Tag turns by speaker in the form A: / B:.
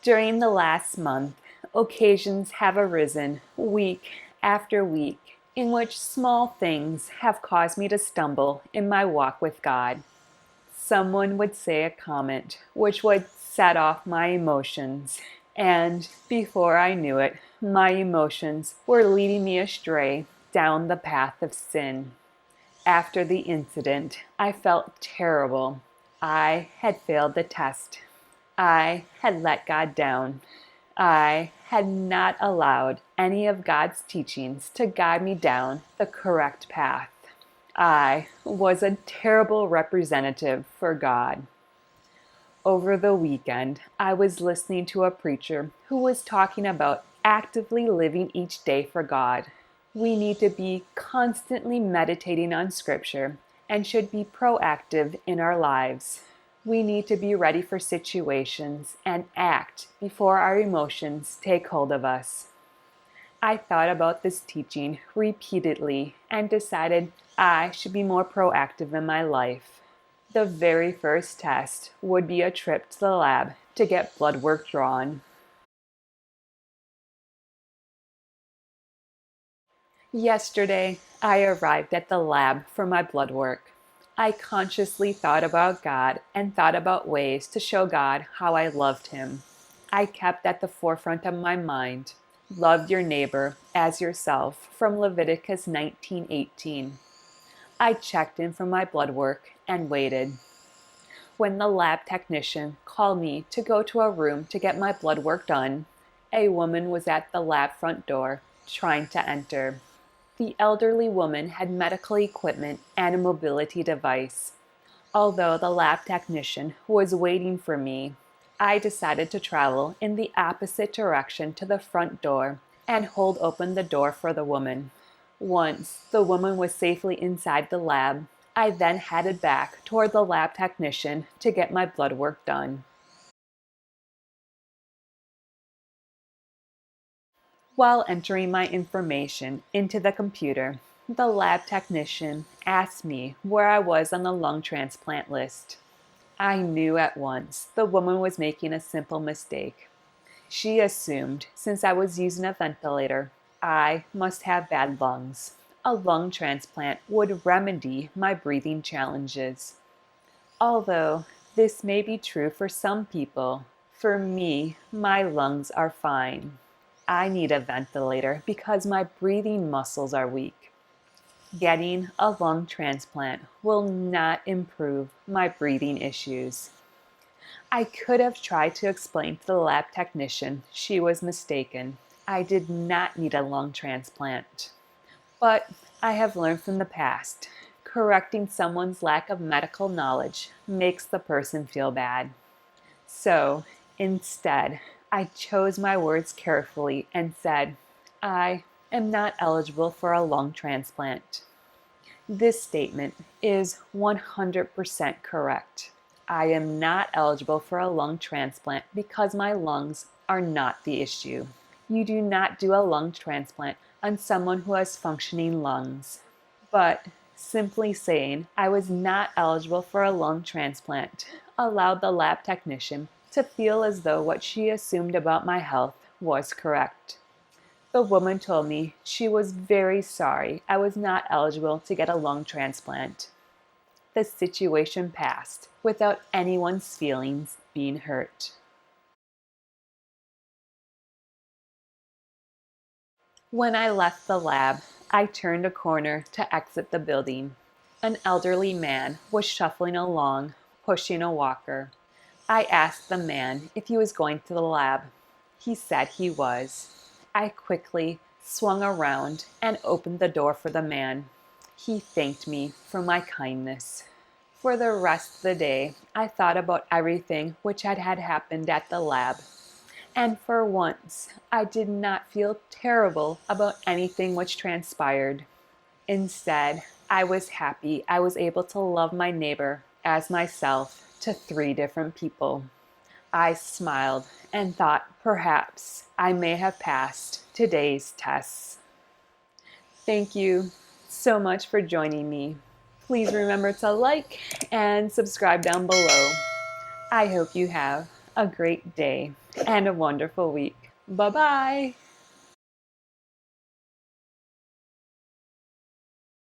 A: During the last month, occasions have arisen week after week in which small things have caused me to stumble in my walk with God. Someone would say a comment which would set off my emotions, and before I knew it, my emotions were leading me astray down the path of sin. After the incident, I felt terrible. I had failed the test. I had let God down. I had not allowed any of God's teachings to guide me down the correct path. I was a terrible representative for God. Over the weekend, I was listening to a preacher who was talking about actively living each day for God. We need to be constantly meditating on Scripture and should be proactive in our lives. We need to be ready for situations and act before our emotions take hold of us. I thought about this teaching repeatedly and decided I should be more proactive in my life. The very first test would be a trip to the lab to get blood work drawn. Yesterday, I arrived at the lab for my blood work. I consciously thought about God and thought about ways to show God how I loved Him. I kept at the forefront of my mind, love your neighbor as yourself from Leviticus 19:18. I checked in for my blood work and waited. When the lab technician called me to go to a room to get my blood work done, a woman was at the lab front door trying to enter. The elderly woman had medical equipment and a mobility device. Although the lab technician was waiting for me, I decided to travel in the opposite direction to the front door and hold open the door for the woman. Once the woman was safely inside the lab, I then headed back toward the lab technician to get my blood work done. While entering my information into the computer, the lab technician asked me where I was on the lung transplant list. I knew at once the woman was making a simple mistake. She assumed since I was using a ventilator, I must have bad lungs. A lung transplant would remedy my breathing challenges. Although this may be true for some people, for me, my lungs are fine. I need a ventilator because my breathing muscles are weak. Getting a lung transplant will not improve my breathing issues. I could have tried to explain to the lab technician she was mistaken. I did not need a lung transplant. But I have learned from the past, correcting someone's lack of medical knowledge makes the person feel bad. So, instead, I chose my words carefully and said, I am not eligible for a lung transplant. This statement is 100% correct. I am not eligible for a lung transplant because my lungs are not the issue. You do not do a lung transplant on someone who has functioning lungs. But simply saying I was not eligible for a lung transplant allowed the lab technician to feel as though what she assumed about my health was correct. The woman told me she was very sorry I was not eligible to get a lung transplant. The situation passed without anyone's feelings being hurt. When I left the lab, I turned a corner to exit the building. An elderly man was shuffling along, pushing a walker. I asked the man if he was going to the lab. He said he was. I quickly swung around and opened the door for the man. He thanked me for my kindness. For the rest of the day, I thought about everything which had happened at the lab. And for once, I did not feel terrible about anything which transpired. Instead, I was happy I was able to love my neighbor as myself to 3 different people. I smiled and thought perhaps I may have passed today's tests. Thank you so much for joining me. Please remember to like and subscribe down below. I hope you have a great day and a wonderful week. Bye bye.